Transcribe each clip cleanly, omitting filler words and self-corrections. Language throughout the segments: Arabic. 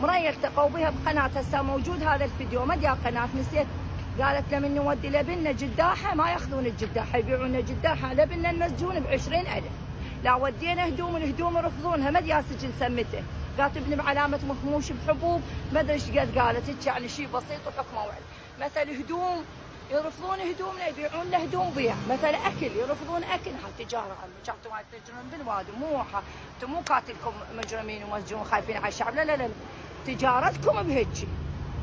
مرة التقوا بها بقناة، هسه موجود هذا الفيديو، ما ادري قناة نسيت. قالت لمن نودي لبنة جداحة ما ياخذون الجداحة، يبيعون جداحة لبنة المسجون ب20,000. لا ودينا هدوم، الهدوم يرفضونها، ما ادري سجل سمته. قالت ابني بعلامة مخموش بحبوب، ما ادري ايش قد قالت هيك، يعني شيء بسيط وحكمه وعد. مثل هدوم يرفضون هدومنا، يبيعون له هدوم بيع. مثل اكل يرفضون اكل. هاي تجاره عمي، انتم تجرون بالوادي، مو انتم مو كاتلكم مجرمين ومسجون خايفين على الشعب، لا لا لا، تجارتكم بهيك.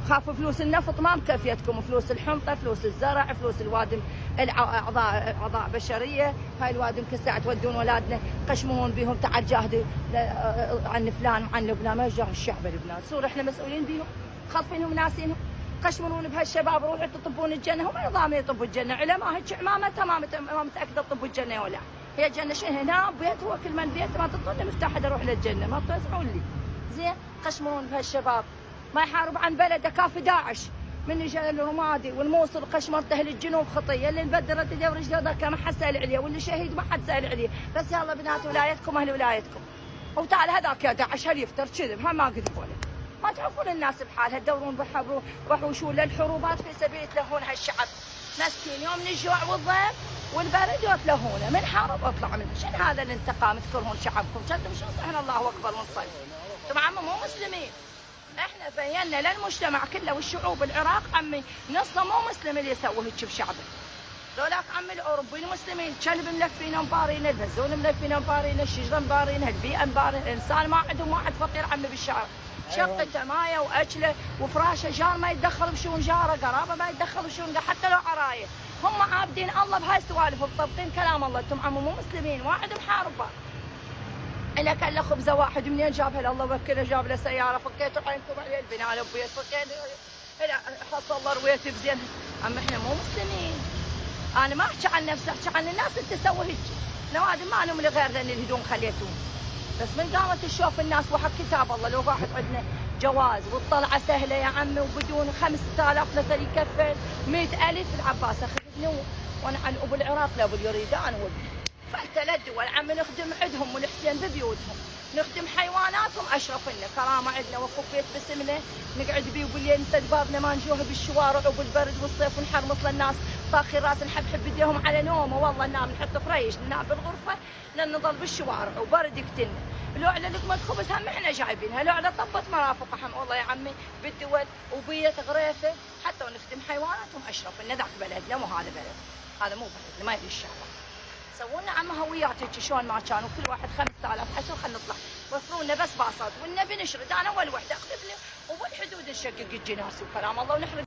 خافوا فلوس النفط ما مكفيتكم، فلوس الحنطه، فلوس الزرع، فلوس الوادم، اعضاء بشريه. هاي الوادم كساعة تودون اولادنا تقشمون بهم، تعال جاهدوا عن فلان وعن لبنان، ما يجاه الشعب لبنان، صور احنا مسؤولين بهم، خاطفينهم ناسينهم، قشمرون بهالشباب، روحوا تطبون الجنه، هم نظام يطبوا الجنه، علماء هيك عمامتها ما متاكده تطبوا الجنه ولا. هي الجنه شنو هنا بيت، هو كل من بيت ما تعطونا مفتاح حدا يروح للجنه، ما تسمعون لي. زين قشمرون بهالشباب، ما يحارب عن بلده كافي داعش، من اجى الرمادي والموصل قشمرته للجنوب خطيه، اللي انبدرت ايديه ورجليه ما حد سال عليه، واللي شهيد ما حد سال عليه، بس يلا بنات ولايتكم اهل ولايتكم. وتعال هذاك يا داعش هل يفتر كذب، هم ما قذفوا له. ما تعرفون الناس بحالها، تدورون بحبروا وحوشون للحروبات في سبيل تلهون هالشعب. مسكين يوم من الجوع والضيق والبرد يتلهونه، من حارب اطلع منه، شنو هذا الانتقام تكرهون شعبكم؟ كنتم شو صحنا الله اكبر ونصلي. انتم عمي مو مسلمين. احنا بينا للمجتمع كله والشعوب، العراق عمي نصه مو مسلم اللي يسوي هيك بشعبه. ذولاك عمي الاوروبيين المسلمين كلب ملفين مبارين، البزون ملفين مبارين، الشجره مبارين، البيئه مبارين، الانسان ما عندهم واحد فقير عمي بالشارع. شقته مايه واكله وفراشه، جار ما يتدخل بشؤون جاره، قرابه ما يتدخل بشؤون حتى لو عرايه. هم عابدين الله بهاي السوالف ومطبقين كلام الله. انتم عمي مو مسلمين، واحد محارب. الا كان له خبزه واحد منين جابها؟ الله وكله جاب له سياره، فكيتوا عينكم عليه البناء ببيت، فكيت هلا حصل الله رويت بزين. اما احنا مو مسلمين. انا ما احكي عن نفسي، احكي عن الناس اللي تسوي هيك. نوادم ما نملي غير لان الهدوم خليتوه، بس من قامت تشوف الناس وحق كتاب الله. لو واحد عندنا جواز والطلعه سهله يا عمي وبدون 5000 مثل يكفل 100,000، العباس اخذني وانا عن ابو العراق لابو اليريدان فالثلاث دول عم نخدم عندهم والحسين ببيوتهم، نخدم حيواناتهم اشرف لنا، كرامه عندنا وقف بيت باسمنا نقعد بيه وبالليل نسد بابنا ما نجوه بالشوارع وبالبرد والصيف ونحرمص للناس طاخي راس نحبحب بديهم على نومه، والله ننام نحط فريش ننام بالغرفه لان نظل بالشوارع وبرد يقتلنا. لو على لقمه خبز هم احنا جايبينها، لو على طبه مرافق هم والله يا عمي بالدول وبيت غريفه حتى ونخدم حيواناتهم اشرف لنا. ذاك بلدنا مو هذا بلد، هذا مو بلدنا ما يبي الشعب. سوونا عم هويات هيك شلون ما كانوا كل واحد 5000 10 خلينا نطلع، وفروا لنا بس باصات والنبي نشرد، انا اول وحده اقلب لي وبالحدود نشقق الجناس وكلام الله ونحرق